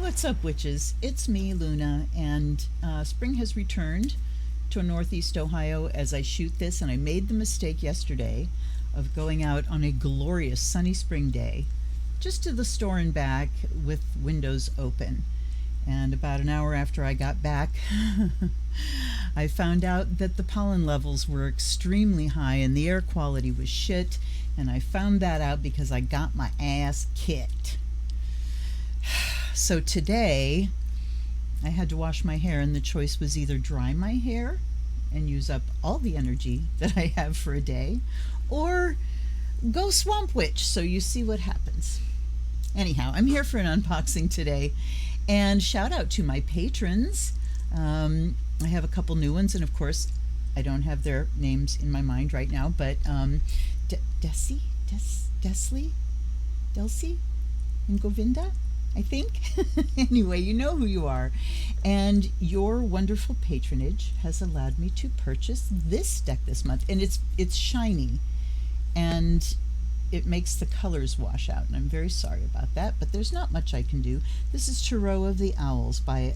What's up, witches? It's me, Luna, and spring has returned to Northeast Ohio as I shoot this, and I made the mistake yesterday of going out on a glorious sunny spring day just to the store and back with windows open. And about an hour after I got back, I found out that the pollen levels were extremely high and the air quality was shit, and I found that out because I got my ass kicked. So today, I had to wash my hair, and the choice was either dry my hair and use up all the energy that I have for a day, or go swamp witch, so you see what happens. Anyhow, I'm here for an unboxing today, and shout out to my patrons. I have a couple new ones, and of course, I don't have their names in my mind right now, but Delcy, and Govinda, I think. Anyway, you know who you are. And your wonderful patronage has allowed me to purchase this deck this month. And it's shiny. And it makes the colors wash out. And I'm very sorry about that. But there's not much I can do. This is Tarot of the Owls by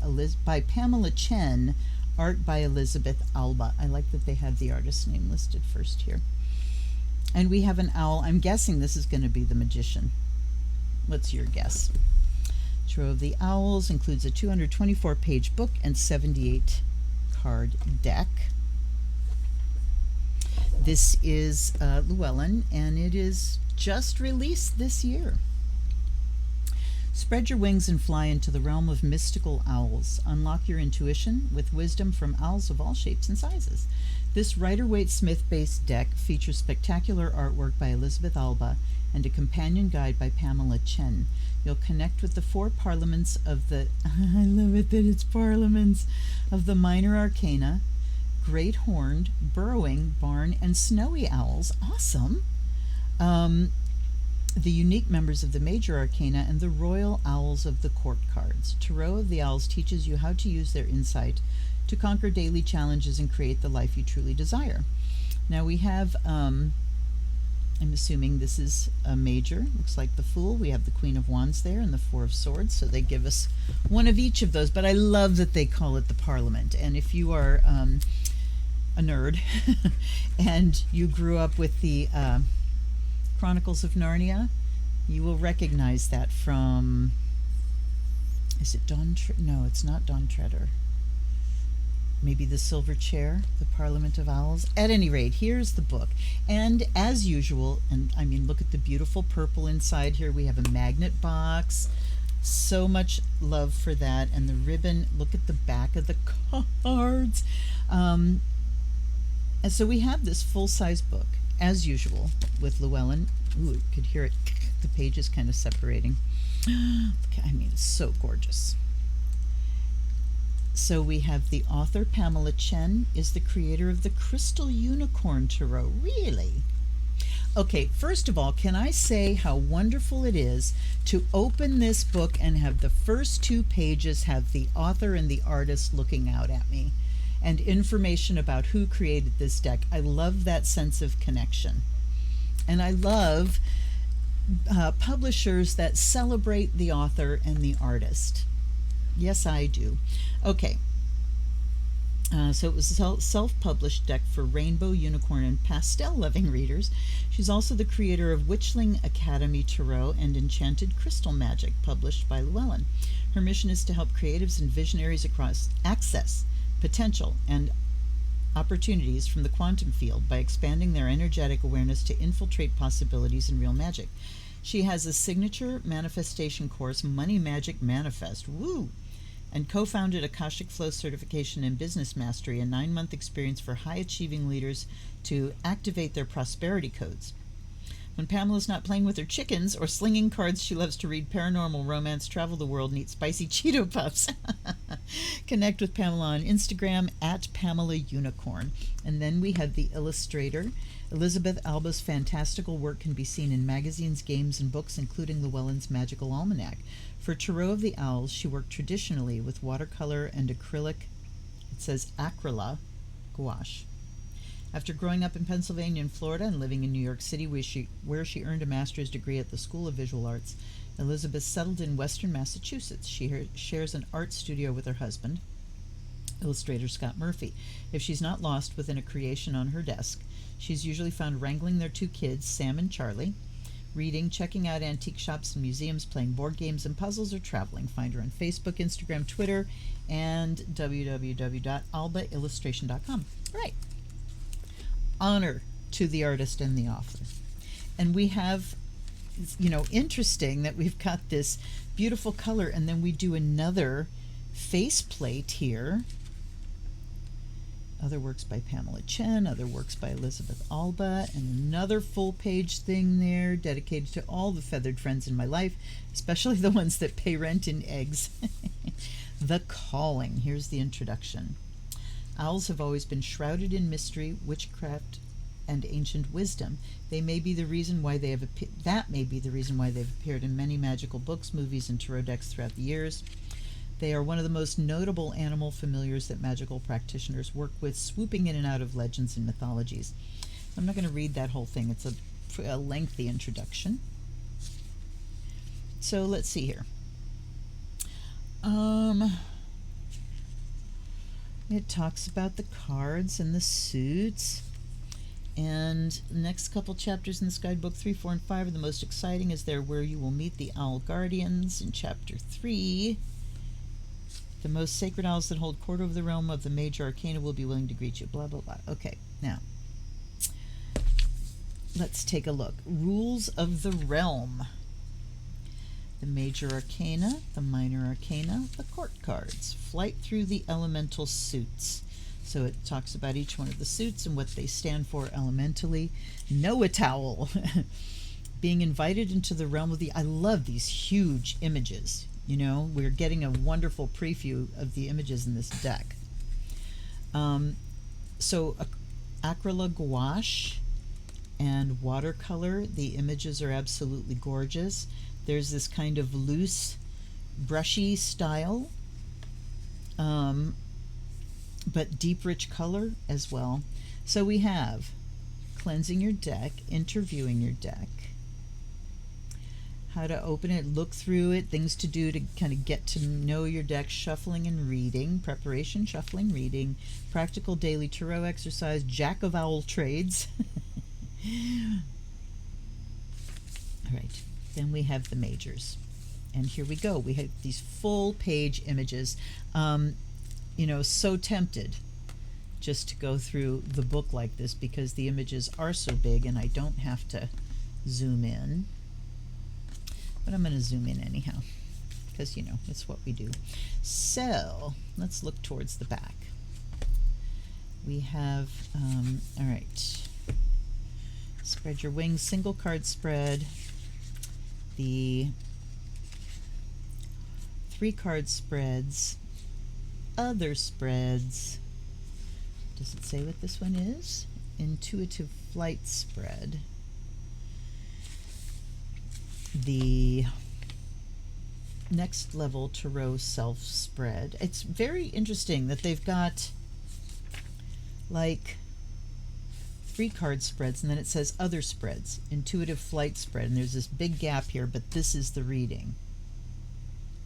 Pamela Chen. Art by Elizabeth Alba. I like that they have the artist's name listed first here. And we have an owl. I'm guessing this is going to be the Magician. What's your guess? Tarot of the Owls includes a 224-page book and 78-card deck. This is Llewellyn, and it is just released this year. Spread your wings and fly into the realm of mystical owls. Unlock your intuition with wisdom from owls of all shapes and sizes. This Rider-Waite-Smith-based deck features spectacular artwork by Elizabeth Alba and a companion guide by Pamela Chen. You'll connect with the four parliaments of the, I love it that it's parliaments, of the minor arcana, great horned, burrowing, barn, and snowy owls. Awesome. The unique members of the major arcana and the royal owls of the court cards. Tarot of the Owls teaches you how to use their insight to conquer daily challenges and create the life you truly desire. Now we have, I'm assuming this is a major. Looks like the Fool. We have the Queen of Wands there and the Four of Swords. So they give us one of each of those. But I love that they call it the Parliament. And if you are a nerd and you grew up with the Chronicles of Narnia, you will recognize that from, is it no, it's not Dawn Treader. Maybe the Silver Chair, the Parliament of Owls. At any rate, here's the book. And as usual, and I mean, look at the beautiful purple inside here. We have a magnet box. So much love for that. And the ribbon, look at the back of the cards. And so we have this full-size book, as usual, with Llewellyn. Ooh, you could hear it. The page is kind of separating. I mean, it's so gorgeous. So we have the author, Pamela Chen, is the creator of the Crystal Unicorn Tarot. Really? Okay, first of all, can I say how wonderful it is to open this book and have the first two pages have the author and the artist looking out at me and information about who created this deck. I love that sense of connection. And I love publishers that celebrate the author and the artist. Yes, I do. Okay. So it was a self-published deck for rainbow, unicorn, and pastel-loving readers. She's also the creator of Witchling Academy Tarot and Enchanted Crystal Magic, published by Llewellyn. Her mission is to help creatives and visionaries across access, potential, and opportunities from the quantum field by expanding their energetic awareness to infiltrate possibilities in real magic. She has a signature manifestation course, Money Magic Manifest, woo, and co-founded Akashic Flow Certification in Business Mastery, a 9-month experience for high-achieving leaders to activate their prosperity codes. When Pamela's not playing with her chickens or slinging cards, she loves to read paranormal, romance, travel the world, and eat spicy Cheeto Puffs. Connect with Pamela on Instagram at Pamela Unicorn. And then we have the illustrator. Elizabeth Alba's fantastical work can be seen in magazines, games, and books, including Llewellyn's Magical Almanac. For Tarot of the Owls, she worked traditionally with watercolor and acrylic, it says acryla, gouache. After growing up in Pennsylvania and Florida and living in New York City, where she earned a master's degree at the School of Visual Arts, Elizabeth settled in western Massachusetts. She shares an art studio with her husband, illustrator Scott Murphy. If she's not lost within a creation on her desk, she's usually found wrangling their two kids, Sam and Charlie, reading, checking out antique shops and museums, playing board games and puzzles, or traveling. Find her on Facebook, Instagram, Twitter, and www.albaillustration.com. All right. Honor to the artist and the author. And we have, interesting that we've got this beautiful color, and then we do another faceplate here. Other works by Pamela Chen, other works by Elizabeth Alba, and another full page thing there dedicated to all the feathered friends in my life, especially the ones that pay rent in eggs. The Calling. Here's the introduction. Owls have always been shrouded in mystery, witchcraft, and ancient wisdom. That may be the reason why they've appeared in many magical books, movies, and tarot decks throughout the years. They are one of the most notable animal familiars that magical practitioners work with, swooping in and out of legends and mythologies. I'm not going to read that whole thing. It's a lengthy introduction. So let's see here. It talks about the cards and the suits. And the next couple chapters in this guidebook, 3, 4, and 5, are the most exciting, as they're where you will meet the owl guardians. In chapter 3, the most sacred owls that hold court over the realm of the major arcana will be willing to greet you. Blah, blah, blah. Okay, now, let's take a look. Rules of the realm. The major arcana, the minor arcana, the court cards. Flight through the elemental suits. So it talks about each one of the suits and what they stand for elementally. Know-a-towel. Being invited into the realm of the... I love these huge images. We're getting a wonderful preview of the images in this deck. So acrylic gouache and watercolor, the images are absolutely gorgeous. There's this kind of loose, brushy style, but deep, rich color as well. So we have cleansing your deck, interviewing your deck, how to open it, look through it, things to do to kind of get to know your deck, shuffling and reading, preparation, shuffling, reading, practical daily tarot exercise, jack of owl trades. All right, then we have the majors. And here we go. We have these full page images. So tempted just to go through the book like this because the images are so big and I don't have to zoom in. But I'm going to zoom in anyhow because, it's what we do. So let's look towards the back. We have, all right, spread your wings, single card spread, the 3 card spreads, other spreads. Does it say what this one is? Intuitive flight spread. The next level tarot self spread. It's very interesting that they've got like 3 card spreads and then it says other spreads, intuitive flight spread, and there's this big gap here, but this is the reading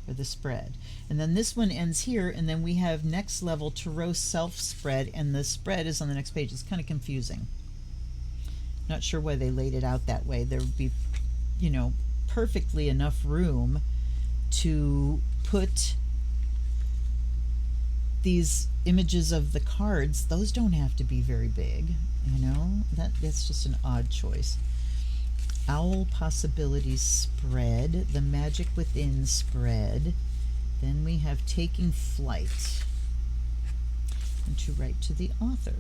or the spread. And then this one ends here, and then we have next level tarot self spread, and the spread is on the next page. It's kind of confusing. Not sure why they laid it out that way. There would be, perfectly enough room to put these images of the cards. Those don't have to be very big, that's just an odd choice. Owl possibilities spread, the magic within spread. Then we have taking flight, and to write to the author.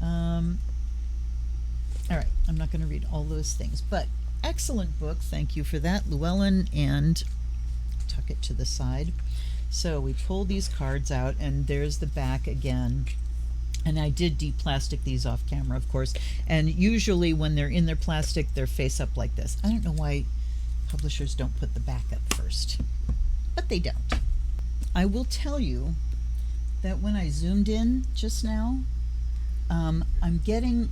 All right, I'm not going to read all those things, but excellent book. Thank you for that, Llewellyn, and tuck it to the side. So we pull these cards out, and there's the back again. And I did de-plastic these off camera, of course. And usually when they're in their plastic, they're face up like this. I don't know why publishers don't put the back up first, but they don't. I will tell you that when I zoomed in just now, I'm getting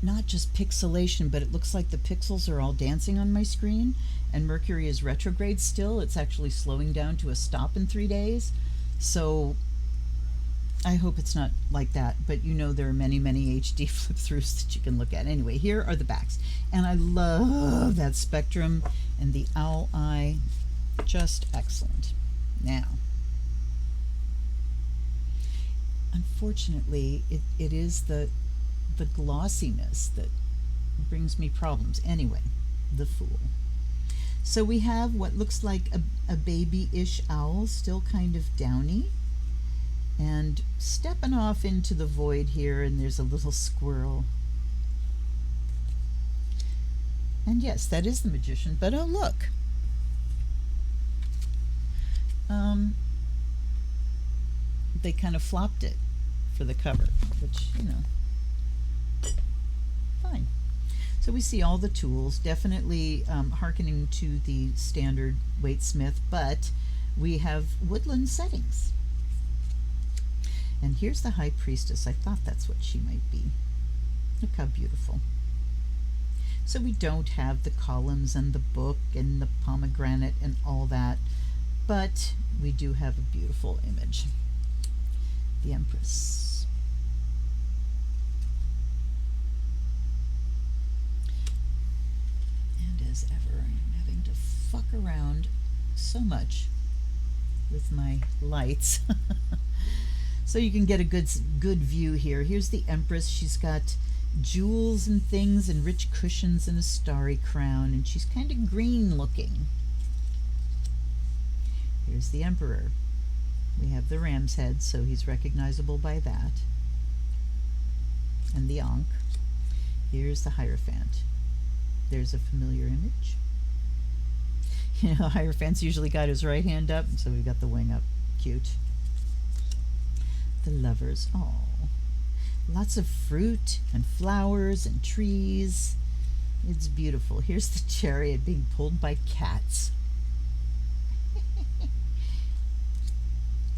not just pixelation, but it looks like the pixels are all dancing on my screen, and Mercury is retrograde still. It's actually slowing down to a stop in 3 days. So I hope it's not like that, but you know there are many, many HD flip-throughs that you can look at. Anyway, here are the backs. And I love that spectrum and the owl eye. Just excellent. Now, unfortunately, it is the glossiness that brings me problems. Anyway, the Fool. So we have what looks like a baby-ish owl, still kind of downy, and stepping off into the void here, and there's a little squirrel. And yes, that is the Magician, but oh look. They kind of flopped it for the cover, which, you know, fine. So we see all the tools, definitely hearkening to the standard Waite-Smith, but we have woodland settings. And here's the High Priestess. I thought that's what she might be. Look how beautiful. So we don't have the columns and the book and the pomegranate and all that, but we do have a beautiful image. The Empress. And as ever, I'm having to fuck around so much with my lights. So you can get a good view here. Here's the Empress. She's got jewels and things and rich cushions and a starry crown, and she's kind of green looking. Here's the Emperor. We have the ram's head, so he's recognizable by that. And the Ankh. Here's the Hierophant. There's a familiar image. You know, Hierophant's usually got his right hand up, so we've got the wing up. Cute. The Lovers. Oh, lots of fruit and flowers and trees. It's beautiful. Here's the Chariot being pulled by cats.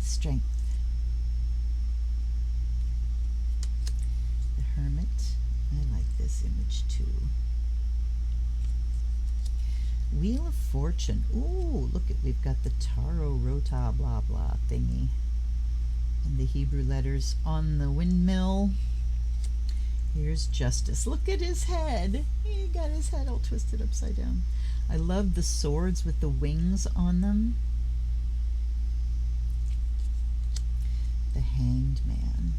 Strength. The Hermit. I like this image too. Wheel of Fortune. Ooh, look at, we've got the Taro Rota blah blah thingy. And the Hebrew letters on the windmill. Here's Justice. Look at his head. He got his head all twisted upside down. I love the swords with the wings on them. The Hanged Man.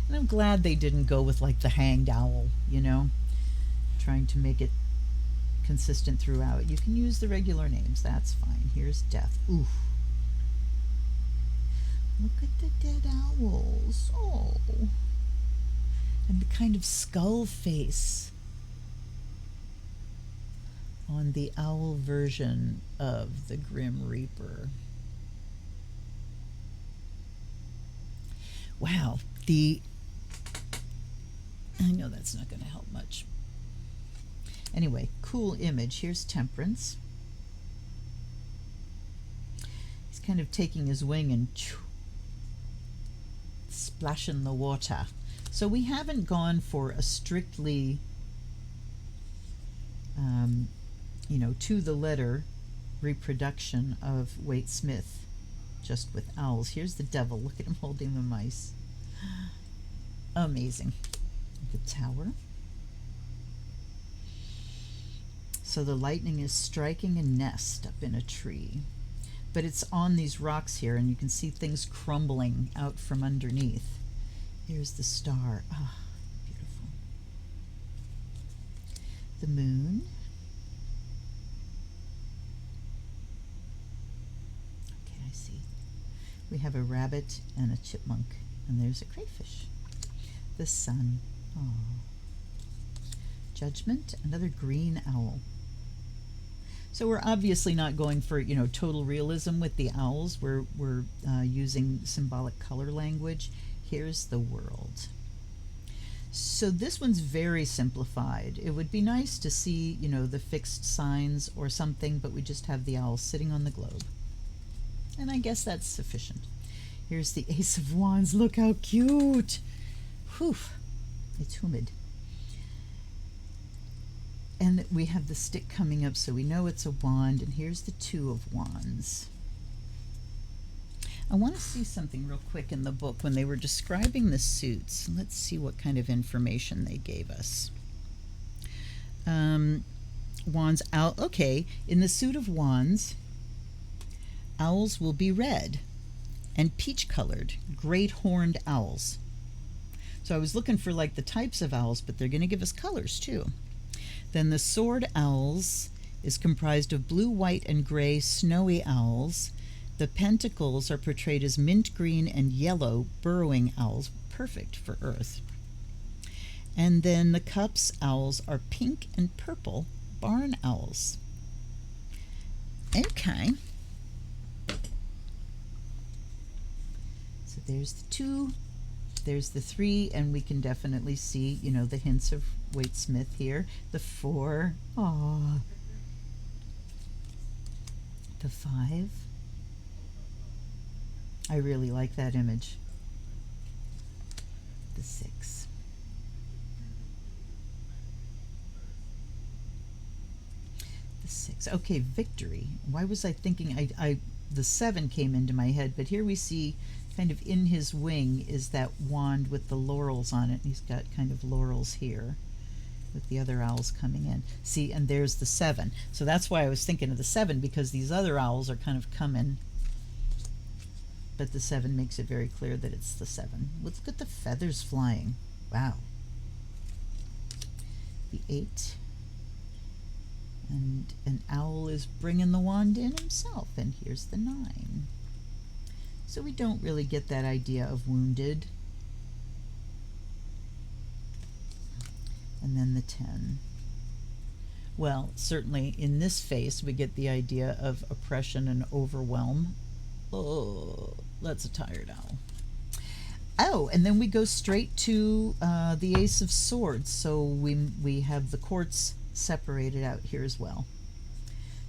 And I'm glad they didn't go with like the hanged owl, you know, trying to make it consistent throughout. You can use the regular names, that's fine. Here's Death. Oof. Look at the dead owls. Oh. And the kind of skull face on the owl version of the Grim Reaper. Wow. I know that's not going to help much. Anyway, cool image. Here's Temperance. He's kind of taking his wing and splashing the water. So we haven't gone for a strictly, you know, to the letter reproduction of Waite-Smith, just with owls. Here's the Devil. Look at him holding the mice. Amazing. The Tower. So the lightning is striking a nest up in a tree, but it's on these rocks here, and you can see things crumbling out from underneath. Here's the star. Ah, beautiful. The moon. Okay, I see. We have a rabbit and a chipmunk, and there's a crayfish. The sun. Oh. Judgment, another green owl. So we're obviously not going for, you know, total realism with the owls. We're using symbolic color language. Here's the World. So this one's very simplified. It would be nice to see, you know, the fixed signs or something, but we just have the owl sitting on the globe. And I guess that's sufficient. Here's the Ace of Wands. Look how cute. Whew. It's humid. And we have the stick coming up, so we know it's a wand, and here's the Two of Wands. I want to see something real quick in the book when they were describing the suits. Let's see what kind of information they gave us. Wands out. Okay, in the suit of Wands, owls will be red and peach-colored, great horned owls. So I was looking for like the types of owls, but they're going to give us colors too. Then the sword owls is comprised of blue, white, and gray snowy owls. The pentacles are portrayed as mint green and yellow burrowing owls, perfect for Earth. And then the cups owls are pink and purple barn owls. Okay. So there's the 2, there's the 3, and we can definitely see, you know, the hints of Waite Smith here. The 4, aww. The 5. I really like that image. The 6. The 6. Okay, victory. Why was I thinking the 7 came into my head, but here we see kind of in his wing is that wand with the laurels on it. He's got kind of laurels here with the other owls coming in. See, and there's the 7. So that's why I was thinking of the 7, because these other owls are kind of coming. But the 7 makes it very clear that it's the 7. Look at the feathers flying. Wow. The 8. And an owl is bringing the wand in himself. And here's the 9. So we don't really get that idea of wounded. And then the 10. Well, certainly in this face we get the idea of oppression and overwhelm. Oh, that's a tired owl. Oh, and then we go straight to the Ace of Swords. So we have the courts separated out here as well.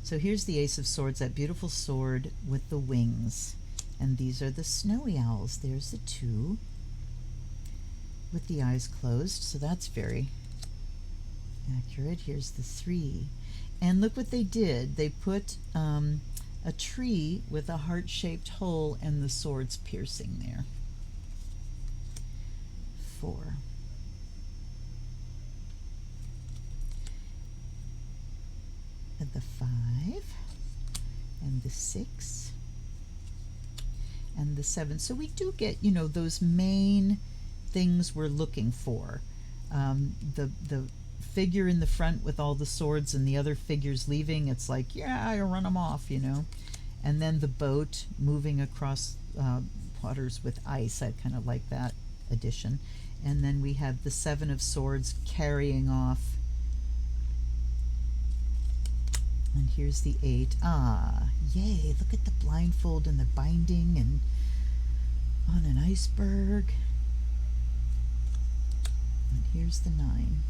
So here's the Ace of Swords, that beautiful sword with the wings. And these are the snowy owls. There's the 2 with the eyes closed. So that's very accurate. Here's the 3. And look what they did. They put a tree with a heart-shaped hole and the swords piercing there. 4. And the 5. And the 6. And the 7. So we do get, you know, those main things we're looking for. The figure in the front with all the swords and the other figures leaving, it's like, yeah, I run them off, you know. And then the boat moving across waters with ice. I kind of like that addition. And then we have the 7 of Swords carrying off. And here's the 8. Ah, yay, look at the blindfold and the binding and on an iceberg. And here's the 9.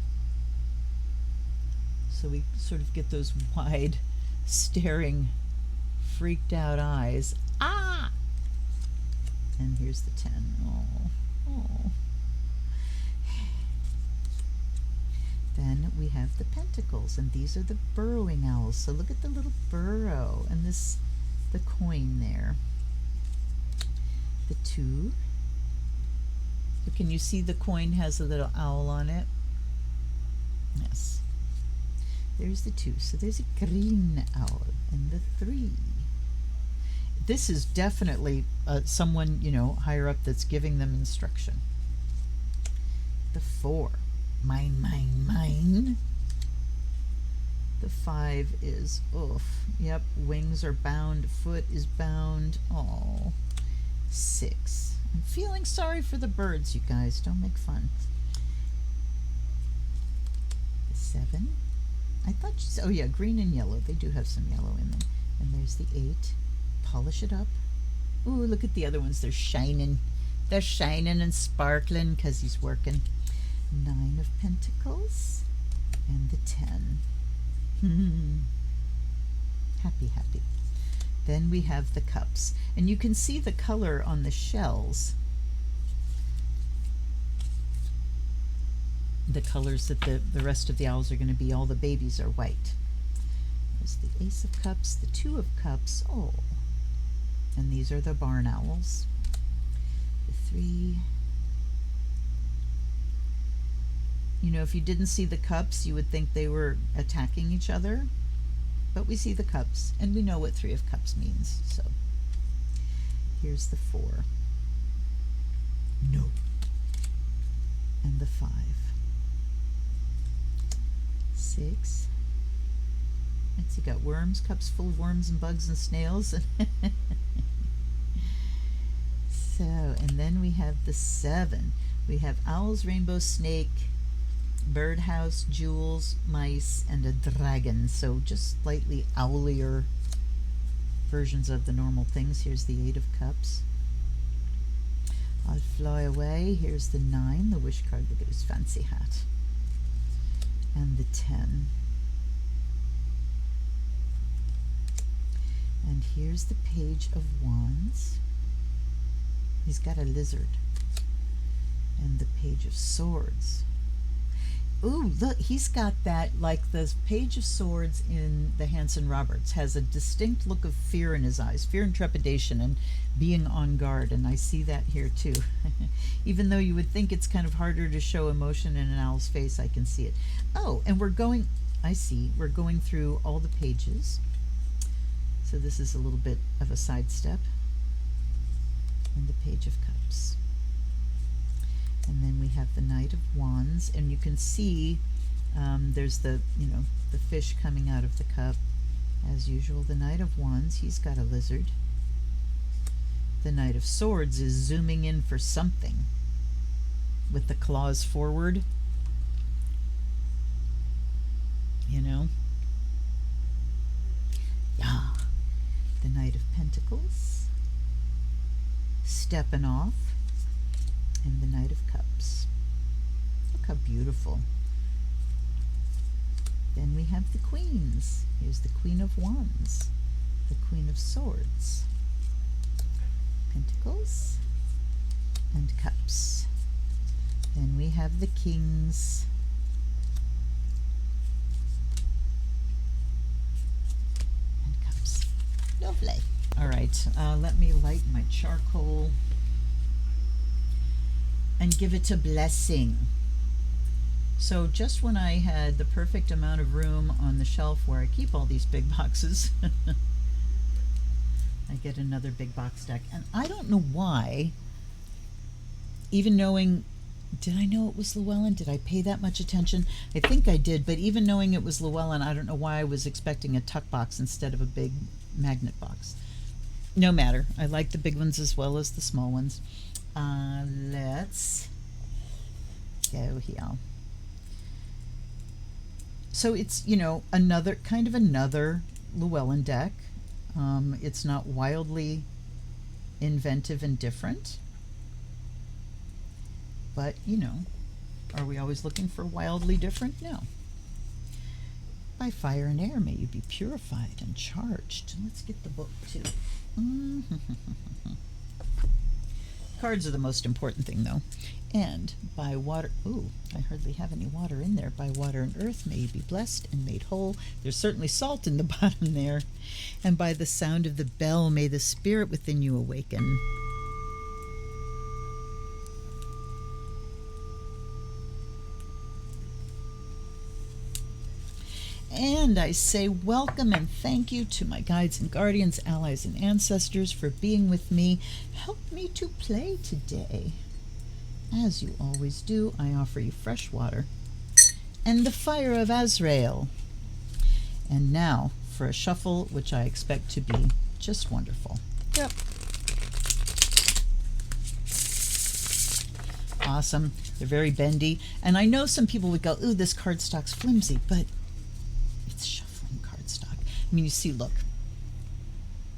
So we sort of get those wide, staring, freaked out eyes. Ah! And here's the 10. Oh, oh. Then we have the pentacles, and these are the burrowing owls. So look at the little burrow, and this, the coin there. The 2. So can you see the coin has a little owl on it? Yes. There's the 2. So there's a green owl, and the 3. This is definitely someone, you know, higher up that's giving them instruction. The 4. Mine, mine, mine. The 5 is, oof. Yep, wings are bound, foot is bound. Oh, 6. I'm feeling sorry for the birds, you guys. Don't make fun. The 7. I thought, oh yeah, green and yellow. They do have some yellow in them. And there's the 8. Polish it up. Ooh, look at the other ones. They're shining. They're shining and sparkling because he's working. 9 of Pentacles and the 10. Happy, happy. Then we have the cups, and you can see the color on the shells. the colors that the rest of the owls are going to be. All the babies are white. There's the Ace of Cups, the Two of Cups. Oh, and these are the barn owls. The 3. You know, if you didn't see the cups, you would think they were attacking each other. But we see the cups, and we know what 3 of Cups means. So here's the 4. No. And the 5. 6. Let's see, got worms, cups full of worms and bugs and snails. So, and then we have the 7. We have owls, rainbow, snake, birdhouse, jewels, mice, and a dragon. So just slightly owlier versions of the normal things. Here's the 8 of Cups. I'll fly away. Here's the 9, the wish card. Look at his fancy hat. And the 10. And here's the Page of Wands. He's got a lizard. And the Page of Swords. Ooh, look, he's got that, like the Page of Swords in the Hanson Roberts, has a distinct look of fear in his eyes, fear and trepidation and being on guard, and I see that here too. Even though you would think it's kind of harder to show emotion in an owl's face, I can see it. Oh, and we're going through all the pages. So this is a little bit of a sidestep. And the Page of Cups. And then we have the Knight of Wands, and you can see there's the fish coming out of the cup. As usual, the Knight of Wands, he's got a lizard. The Knight of Swords is zooming in for something with the claws forward. You know? Yeah. The Knight of Pentacles. Stepping off. And the Knight of Cups. Look how beautiful. Then we have the Queens. Here's the Queen of Wands, the Queen of Swords, Pentacles, and Cups. Then we have the Kings, and Cups. Lovely. All right, let me light my charcoal and give it a blessing. So just when I had the perfect amount of room on the shelf where I keep all these big boxes, I get another big box deck. And I don't know why, even knowing, did I know it was Llewellyn? Did I pay that much attention? I think I did, but even knowing it was Llewellyn, I don't know why I was expecting a tuck box instead of a big magnet box. No matter, I like the big ones as well as the small ones. Let's go here. So it's, another Llewellyn deck. It's not wildly inventive and different, but are we always looking for wildly different? No. By fire and air may you be purified and charged. Let's get the book too. Cards are the most important thing, though. And by water, I hardly have any water in there. By water and earth may you be blessed and made whole. There's certainly salt in the bottom there. And by the sound of the bell may the spirit within you awaken. And I say welcome and thank you to my guides and guardians, allies and ancestors for being with me. Help me to play today. As you always do, I offer you fresh water and the fire of Azrael. And now for a shuffle, which I expect to be just wonderful. Yep. Awesome. They're very bendy. And I know some people would go, ooh, this cardstock's flimsy, but it's shuffling cardstock. I mean, you see, look.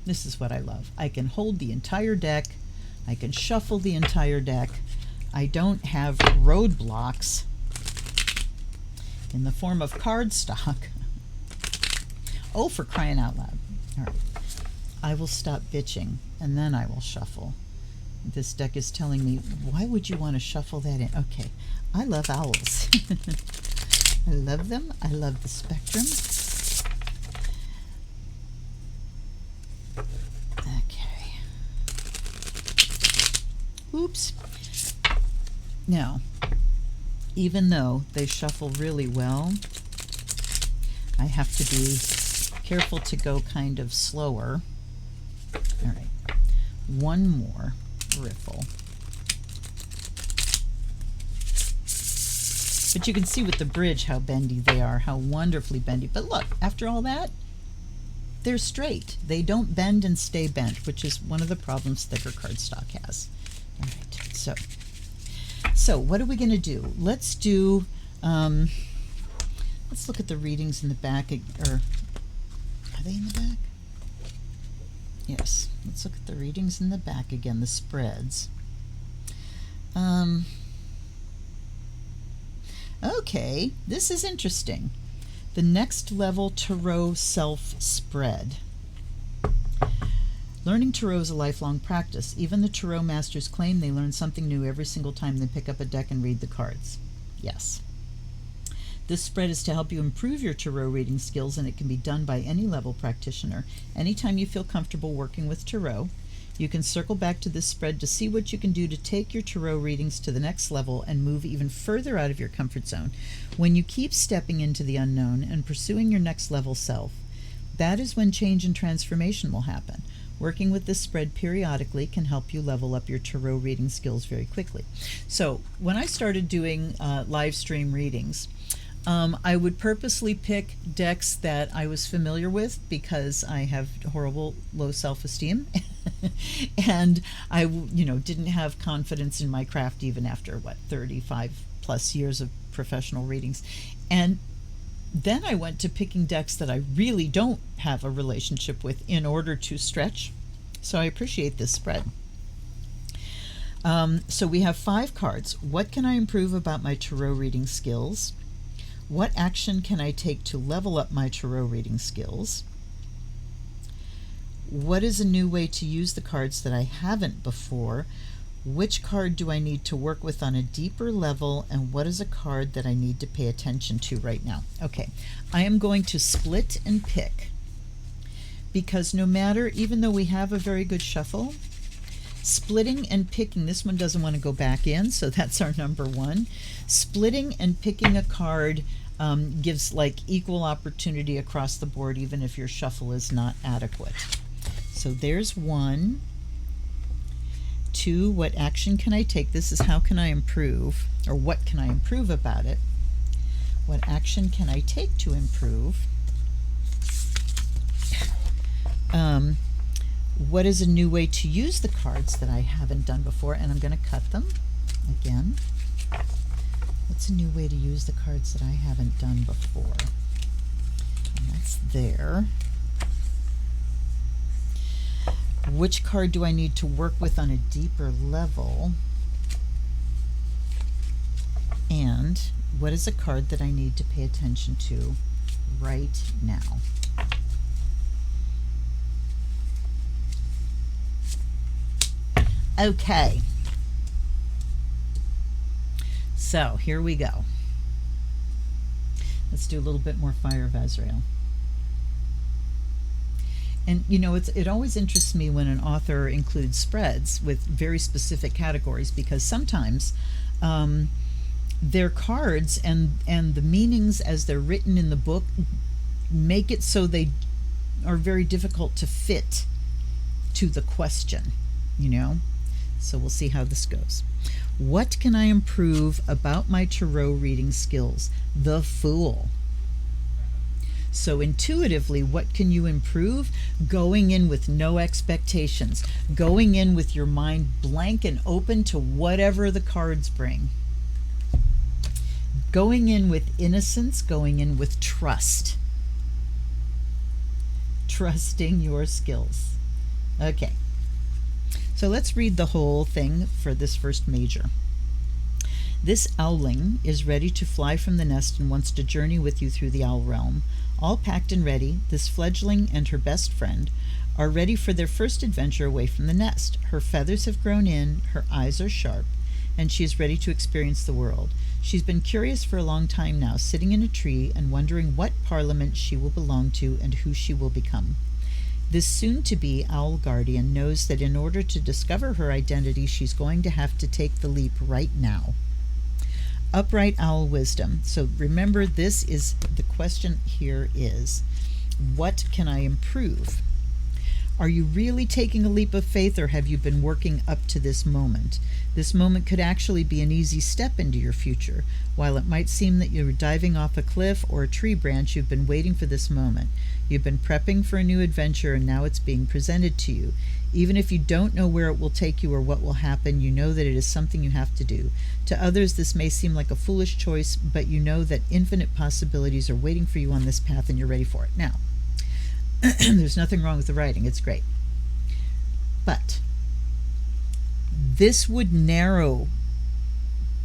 This is what I love. I can hold the entire deck. I can shuffle the entire deck. I don't have roadblocks in the form of cardstock. Oh, for crying out loud. All right. I will stop bitching, and then I will shuffle. This deck is telling me, why would you want to shuffle that in? Okay, I love owls. I love them. I love the spectrum. Okay. Oops. Now, even though they shuffle really well, I have to be careful to go kind of slower. All right, one more riffle. But you can see with the bridge how bendy they are, how wonderfully bendy. But look, after all that, they're straight. They don't bend and stay bent, which is one of the problems thicker cardstock has. All right, so what are we going to do? Let's do, let's look at the readings in the back, or are they in the back? Yes, let's look at the readings in the back again, the spreads. Okay, this is interesting. The Next Level Tarot Self-Spread. Learning tarot is a lifelong practice. Even the tarot masters claim they learn something new every single time they pick up a deck and read the cards. Yes. This spread is to help you improve your tarot reading skills, and it can be done by any level practitioner. Anytime you feel comfortable working with tarot, you can circle back to this spread to see what you can do to take your tarot readings to the next level and move even further out of your comfort zone. When you keep stepping into the unknown and pursuing your next level self, that is when change and transformation will happen. Working with this spread periodically can help you level up your tarot reading skills very quickly. So when I started doing live stream readings, I would purposely pick decks that I was familiar with because I have horrible low self-esteem and I didn't have confidence in my craft even after 35 plus years of professional readings. And then I went to picking decks that I really don't have a relationship with in order to stretch. So I appreciate this spread. So we have 5 cards. What can I improve about my tarot reading skills? What action can I take to level up my tarot reading skills? What is a new way to use the cards that I haven't before? Which card do I need to work with on a deeper level? And what is a card that I need to pay attention to right now? Okay, I am going to split and pick, because no matter, even though we have a very good shuffle, splitting and picking, this one doesn't want to go back in, so that's our number 1. Splitting and picking a card gives like equal opportunity across the board, even if your shuffle is not adequate. So there's 1. 2, what action can I take? This is how can I improve, or what can I improve about it? What action can I take to improve? What is a new way to use the cards that I haven't done before? And I'm going to cut them again. What's a new way to use the cards that I haven't done before? And that's there. Which card do I need to work with on a deeper level? And what is a card that I need to pay attention to right now? Okay. So here we go. Let's do a little bit more Fire of Azrael. And it always interests me when an author includes spreads with very specific categories, because sometimes their cards and the meanings as they're written in the book make it so they are very difficult to fit to the question, So we'll see how this goes. What can I improve about my tarot reading skills? The Fool. So intuitively, what can you improve? Going in with no expectations, going in with your mind blank and open to whatever the cards bring. Going in with innocence, going in with trust. Trusting your skills. Okay. So let's read the whole thing for this first major. This owling is ready to fly from the nest and wants to journey with you through the owl realm. All packed and ready, this fledgling and her best friend are ready for their first adventure away from the nest. Her feathers have grown in, her eyes are sharp, and she is ready to experience the world. She's been curious for a long time now, sitting in a tree and wondering what parliament she will belong to and who she will become. This soon-to-be owl guardian knows that in order to discover her identity, she's going to have to take the leap right now. Upright owl wisdom. So remember, this is the question here is, what can I improve? Are you really taking a leap of faith, or have you been working up to this moment? This moment could actually be an easy step into your future. While it might seem that you're diving off a cliff or a tree branch, you've been waiting for this moment. You've been prepping for a new adventure, and now it's being presented to you. Even if you don't know where it will take you or what will happen, you know that it is something you have to do. To others, this may seem like a foolish choice, but you know that infinite possibilities are waiting for you on this path, and you're ready for it. Now, there's nothing wrong with the writing. It's great. But this would narrow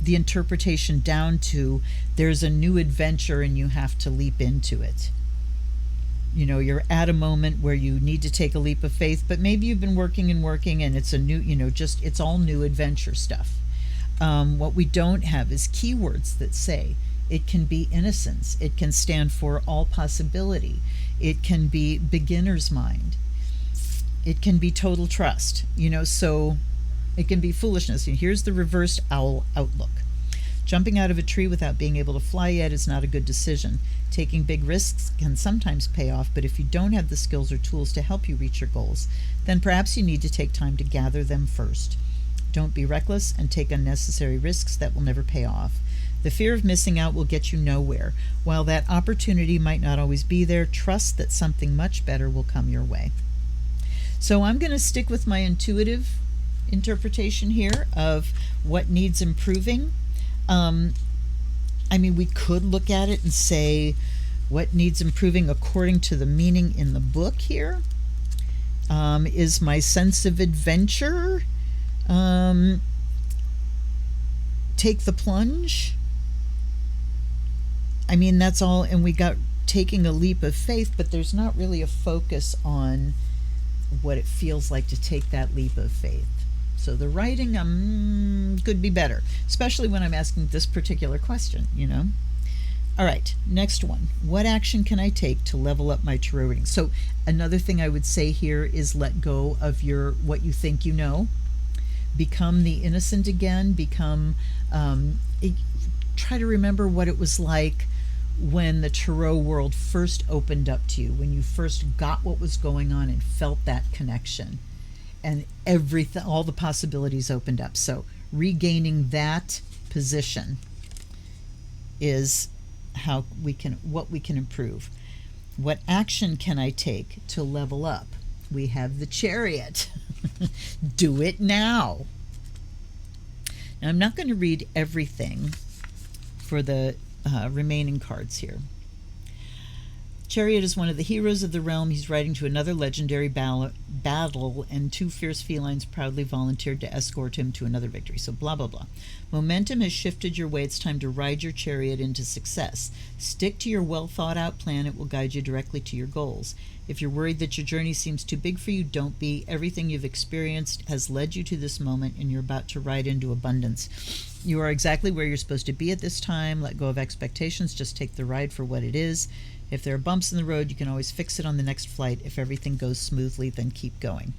the interpretation down to there's a new adventure and you have to leap into it. You know, you're at a moment where you need to take a leap of faith, but maybe you've been working and it's a new, it's all new adventure stuff. What we don't have is keywords that say it can be innocence. It can stand for all possibility. It can be beginner's mind. It can be total trust, so it can be foolishness. And here's the reversed owl outlook. Jumping out of a tree without being able to fly yet is not a good decision. Taking big risks can sometimes pay off, but if you don't have the skills or tools to help you reach your goals, then perhaps you need to take time to gather them first. Don't be reckless and take unnecessary risks that will never pay off. The fear of missing out will get you nowhere. While that opportunity might not always be there, trust that something much better will come your way. So I'm going to stick with my intuitive interpretation here of what needs improving. We could look at it and say what needs improving according to the meaning in the book here. Is my sense of adventure? Take the plunge? That's all, and we got taking a leap of faith, but there's not really a focus on what it feels like to take that leap of faith. So the writing could be better, especially when I'm asking this particular question, All right, next one. What action can I take to level up my tarot reading? So another thing I would say here is let go of what you think you know. Become the innocent again. Try to remember what it was like when the tarot world first opened up to you, when you first got what was going on and felt that connection, and everything, all the possibilities opened up. So regaining that position is what we can improve. What action can I take to level up? We have the Chariot. Do it now. Now, I'm not going to read everything for the remaining cards here. Chariot is one of the heroes of the realm. He's riding to another legendary battle, and two fierce felines proudly volunteered to escort him to another victory. So blah, blah, blah. Momentum has shifted your way. It's time to ride your chariot into success. Stick to your well-thought-out plan. It will guide you directly to your goals. If you're worried that your journey seems too big for you, don't be. Everything you've experienced has led you to this moment, and you're about to ride into abundance. You are exactly where you're supposed to be at this time. Let go of expectations. Just take the ride for what it is. If there are bumps in the road, you can always fix it on the next flight. If everything goes smoothly, then keep going.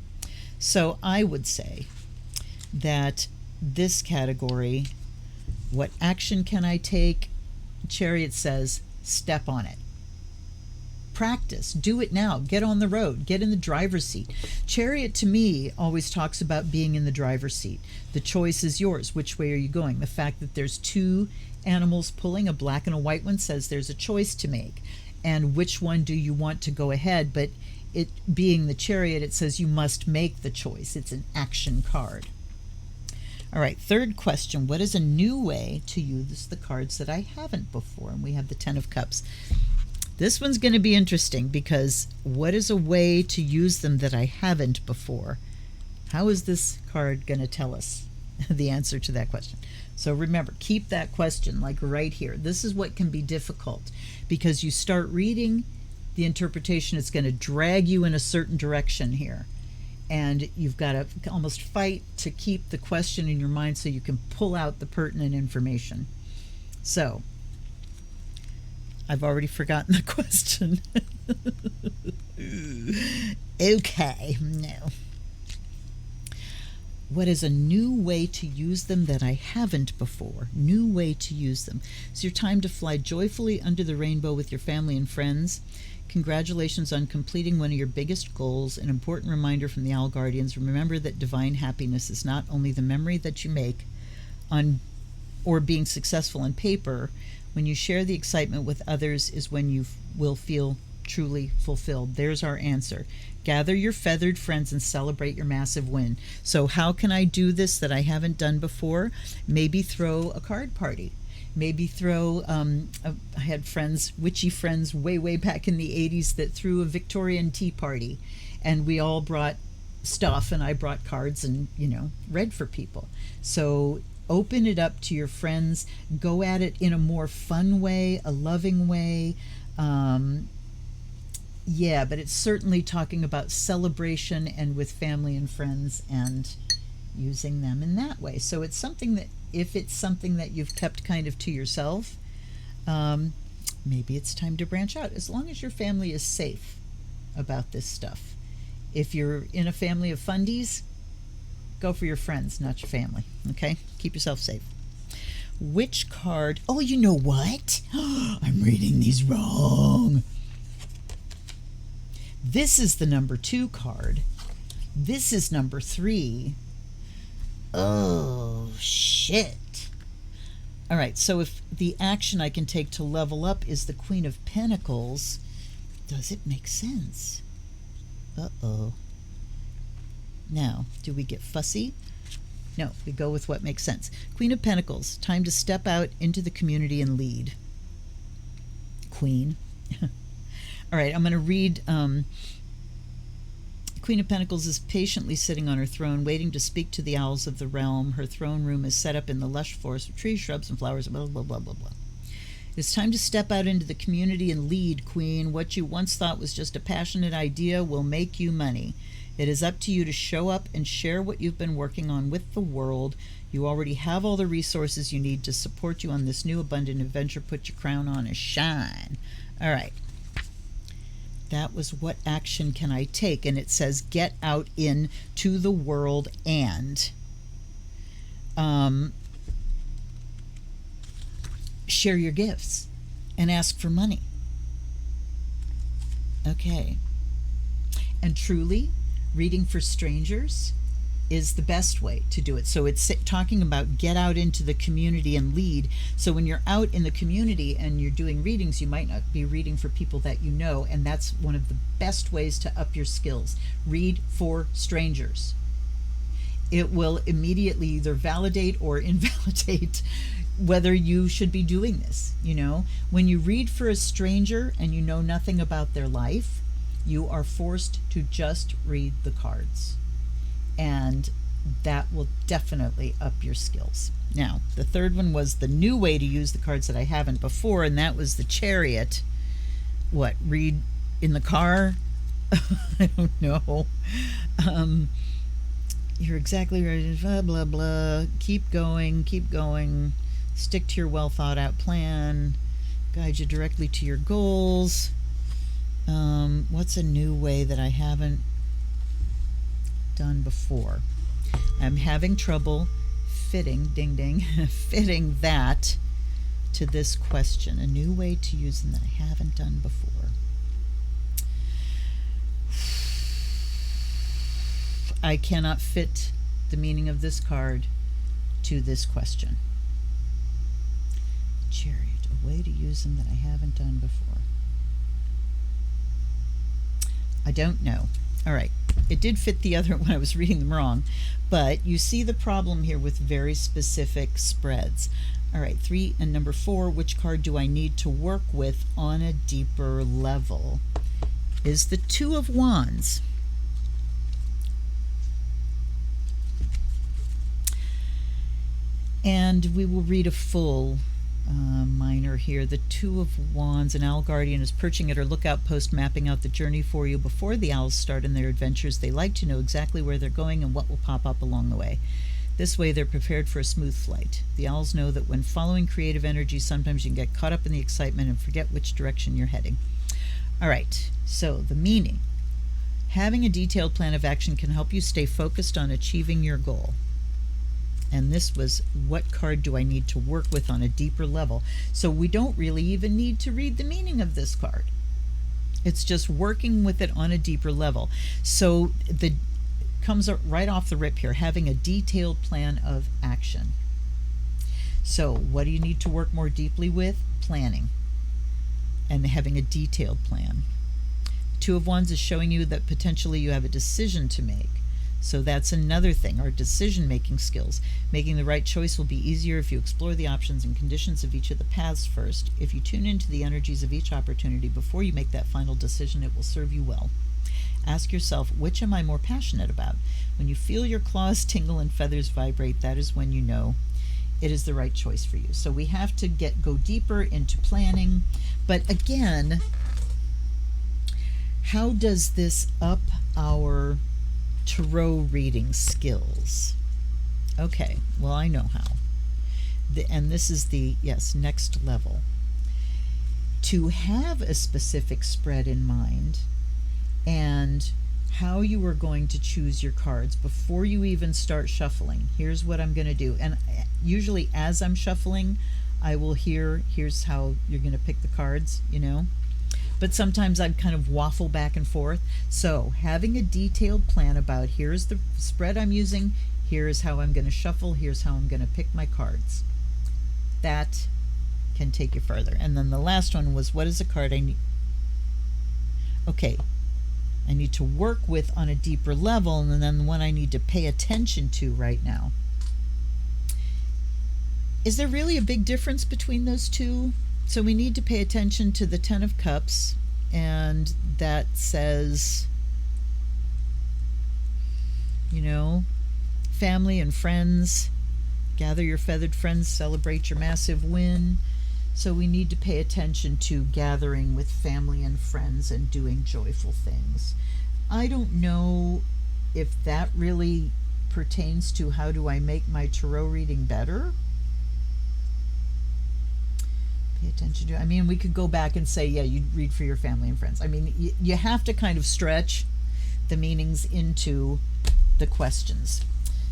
So I would say that this category, what action can I take? Chariot says, step on it. Practice. Do it now. Get on the road. Get in the driver's seat. Chariot, to me, always talks about being in the driver's seat. The choice is yours. Which way are you going? The fact that there's two animals pulling, a black and a white one, says there's a choice to make. And which one do you want to go ahead? But it being the Chariot, it says you must make the choice. It's an action card. All right, third question. What is a new way to use the cards that I haven't before? And we have the Ten of Cups. This one's going to be interesting because what is a way to use them that I haven't before? How is this card going to tell us the answer to that question? So remember, keep that question like right here. This is what can be difficult because you start reading the interpretation is going to drag you in a certain direction here. And you've got to almost fight to keep the question in your mind so you can pull out the pertinent information. So, I've already forgotten the question. Okay, no. What is a new way to use them that I haven't before? New way to use them. It's your time to fly joyfully under the rainbow with your family and friends. Congratulations on completing one of your biggest goals. An important reminder from the Owl Guardians. Remember that divine happiness is not only the memory that you make on or being successful on paper. When you share the excitement with others is when you will feel truly fulfilled. There's our answer. Gather your feathered friends and celebrate your massive win. So how can I do this that I haven't done before? Maybe throw a card party. Maybe throw, I had friends, witchy friends way back in the 80s that threw a Victorian tea party. And we all brought stuff, and I brought cards and, read for people. So open it up to your friends. Go at it in a more fun way, a loving way. Yeah, but it's certainly talking about celebration and with family and friends and using them in that way. So it's something that, if it's something that you've kept kind of to yourself, maybe it's time to branch out, as long as your family is safe about this stuff. If you're in a family of fundies, go for your friends, not your family, okay? Keep yourself safe. Which card? Oh, you know what? I'm reading these wrong. This is the number 2 card. This is number 3. Oh, shit. All right, so if the action I can take to level up is the Queen of Pentacles, does it make sense? Uh-oh. Now, do we get fussy? No, we go with what makes sense. Queen of Pentacles, time to step out into the community and lead. Queen. All right, I'm going to read. Queen of Pentacles is patiently sitting on her throne, waiting to speak to the owls of the realm. Her throne room is set up in the lush forest of trees, shrubs, and flowers, blah, blah, blah, blah, blah. It's time to step out into the community and lead, Queen. What you once thought was just a passionate idea will make you money. It is up to you to show up and share what you've been working on with the world. You already have all the resources you need to support you on this new abundant adventure. Put your crown on and shine. All right. That was what action can I take? And it says get out into the world and share your gifts and ask for money. Okay. And truly, reading for strangers is the best way to do it. So it's talking about get out into the community and lead. So when you're out in the community and you're doing readings, you might not be reading for people that you know, and that's one of the best ways to up your skills. Read for strangers. It will immediately either validate or invalidate whether you should be doing this. When you read for a stranger and you know nothing about their life, you are forced to just read the cards. And that will definitely up your skills. Now, the third one was the new way to use the cards that I haven't before, and that was the Chariot. What, read in the car? I don't know. You're exactly right, blah, blah, blah. Keep going, keep going. Stick to your well thought out plan. Guide you directly to your goals. What's a new way that I haven't done before? I'm having trouble fitting, ding ding, fitting that to this question. A new way to use them that I haven't done before. I cannot fit the meaning of this card to this question. Chariot, a way to use them that I haven't done before. I don't know. All right. It did fit the other when I was reading them wrong, but you see the problem here with very specific spreads. All right, 3 and number 4, which card do I need to work with on a deeper level? Is the 2 of Wands. And we will read a full minor here. The Two of Wands, an owl guardian is perching at her lookout post, mapping out the journey for you before the owls start in their adventures. They like to know exactly where they're going and what will pop up along the way. This way they're prepared for a smooth flight. The owls know that when following creative energy, sometimes you can get caught up in the excitement and forget which direction you're heading. All right, so the meaning. Having a detailed plan of action can help you stay focused on achieving your goal. And this was, what card do I need to work with on a deeper level? So we don't really even need to read the meaning of this card. It's just working with it on a deeper level. So the comes right off the rip here, having a detailed plan of action. So what do you need to work more deeply with? Planning and having a detailed plan. Two of Wands is showing you that potentially you have a decision to make. So that's another thing, our decision-making skills. Making the right choice will be easier if you explore the options and conditions of each of the paths first. If you tune into the energies of each opportunity before you make that final decision, it will serve you well. Ask yourself, which am I more passionate about? When you feel your claws tingle and feathers vibrate, that is when you know it is the right choice for you. So we have to go deeper into planning. But again, how does this up our tarot reading skills? Okay, well, I know how. And this is the, yes, next level. To have a specific spread in mind and how you are going to choose your cards before you even start shuffling. Here's what I'm going to do. And usually as I'm shuffling, I will here's how you're going to pick the cards, you know. But sometimes I kind of waffle back and forth. So having a detailed plan about, here's the spread I'm using, here's how I'm going to shuffle, here's how I'm going to pick my cards. That can take you further. And then the last one was, what is a card I need? Okay, I need to work with on a deeper level, and then the one I need to pay attention to right now. Is there really a big difference between those two? So we need to pay attention to the Ten of Cups, and that says, you know, family and friends, gather your feathered friends, celebrate your massive win. So we need to pay attention to gathering with family and friends and doing joyful things. I don't know if that really pertains to how do I make my tarot reading better. Pay attention to, I mean, we could go back and say, yeah, you read for your family and friends. I mean, you have to kind of stretch the meanings into the questions.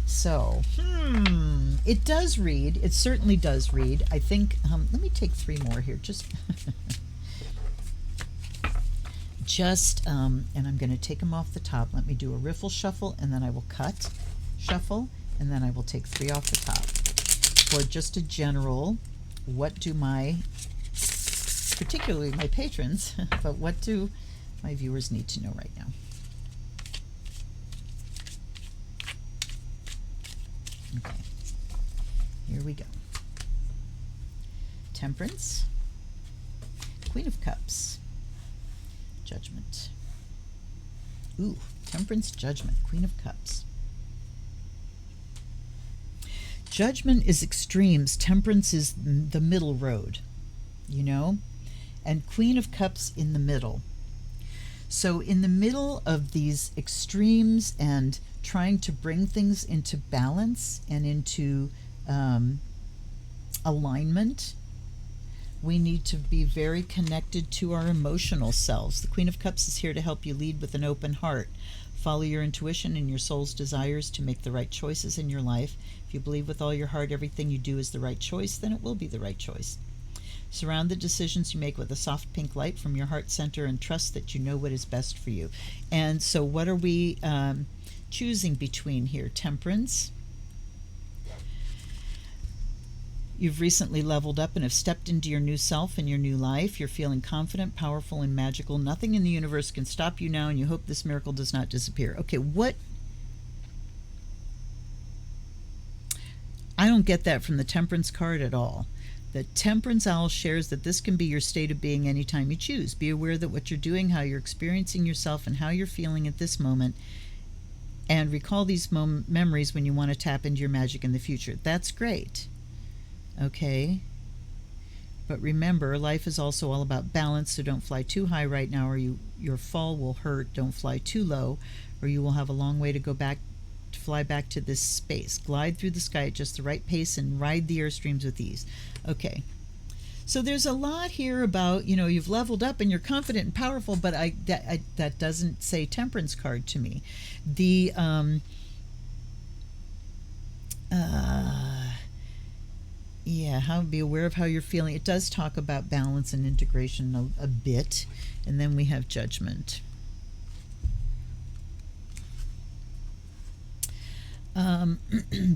So, it does read. It certainly does read. I think, let me take 3 more here. And I'm going to take them off the top. Let me do a riffle shuffle, and then I will cut, shuffle, and then I will take 3 off the top. For just a general, what do particularly my patrons, but what do my viewers need to know right now? Okay, here we go. Temperance, Queen of Cups, Judgment. Ooh, Temperance, Judgment, Queen of Cups. Judgment is extremes. Temperance is the middle road, you know? And Queen of Cups in the middle. So in the middle of these extremes and trying to bring things into balance and into alignment, we need to be very connected to our emotional selves. The Queen of Cups is here to help you lead with an open heart. Follow your intuition and your soul's desires to make the right choices in your life. If you believe with all your heart everything you do is the right choice, then it will be the right choice. Surround the decisions you make with a soft pink light from your heart center and trust that you know what is best for you. And so what are we choosing between here? Temperance. You've recently leveled up and have stepped into your new self and your new life. You're feeling confident, powerful, and magical. Nothing in the universe can stop you now, and you hope this miracle does not disappear. Okay, what? I don't get that from the Temperance card at all. The Temperance Owl shares that this can be your state of being anytime you choose. Be aware that what you're doing, how you're experiencing yourself, and how you're feeling at this moment, and recall these memories when you want to tap into your magic in the future. That's great. Okay. But remember, life is also all about balance, so don't fly too high right now, or your fall will hurt. Don't fly too low, or you will have a long way to go back to fly back to this space. Glide through the sky at just the right pace and ride the airstreams with ease. Okay. So there's a lot here about, you've leveled up and you're confident and powerful, but that doesn't say Temperance card to me. The be aware of how you're feeling. It does talk about balance and integration a bit, and then we have Judgment.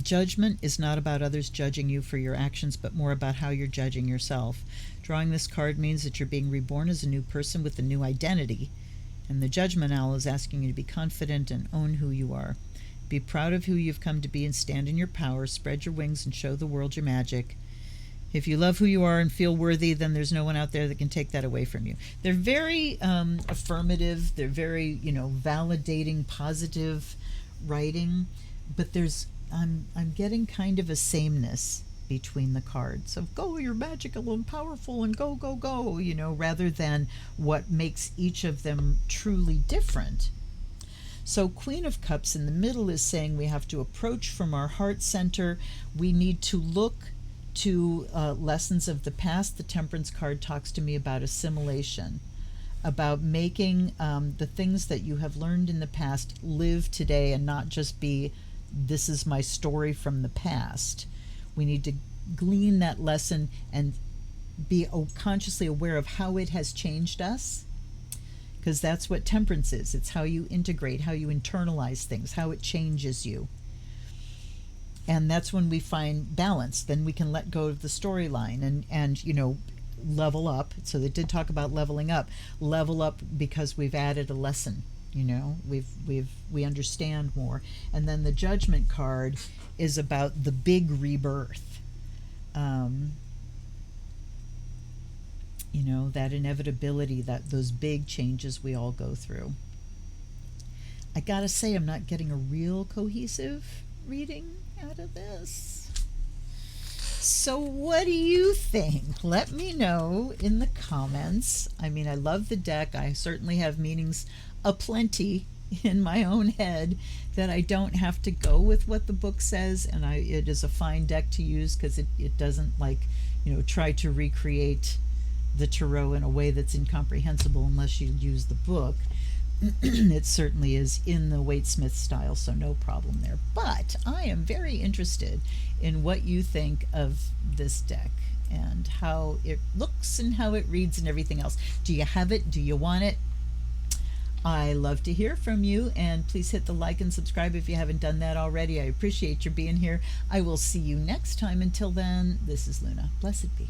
Judgment is not about others judging you for your actions, but more about how you're judging yourself. Drawing this card means that you're being reborn as a new person with a new identity, and the Judgment Owl is asking you to be confident and own who you are. Be proud of who you've come to be and stand in your power. Spread your wings and show the world your magic. If you love who you are and feel worthy, then there's no one out there that can take that away from you. They're very affirmative. They're very, validating, positive writing. But I'm getting kind of a sameness between the cards of go, you're magical and powerful and go, go, go, rather than what makes each of them truly different. So Queen of Cups in the middle is saying we have to approach from our heart center. We need to look to lessons of the past. The Temperance card talks to me about assimilation, about making the things that you have learned in the past live today and not just be, this is my story from the past. We need to glean that lesson and be consciously aware of how it has changed us, because that's what Temperance is. It's how you integrate, how you internalize things, how it changes you. And that's when we find balance. Then we can let go of the storyline and level up. So they did talk about leveling up. Level up because we've added a lesson. We understand more. And then the Judgment card is about the big rebirth. That inevitability, those big changes we all go through. I gotta say, I'm not getting a real cohesive reading out of this. So what do you think? Let me know in the comments. I mean, I love the deck. I certainly have meanings aplenty in my own head that I don't have to go with what the book says, and it is a fine deck to use because it doesn't try to recreate the tarot in a way that's incomprehensible unless you use the book. It certainly is in the Waite-Smith style, so no problem there. But I am very interested in what you think of this deck and how it looks and how it reads and everything else. Do you have it? Do you want it? I love to hear from you, and please hit the like and subscribe if you haven't done that already. I appreciate your being here. I will see you next time. Until then, this is Luna. Blessed be.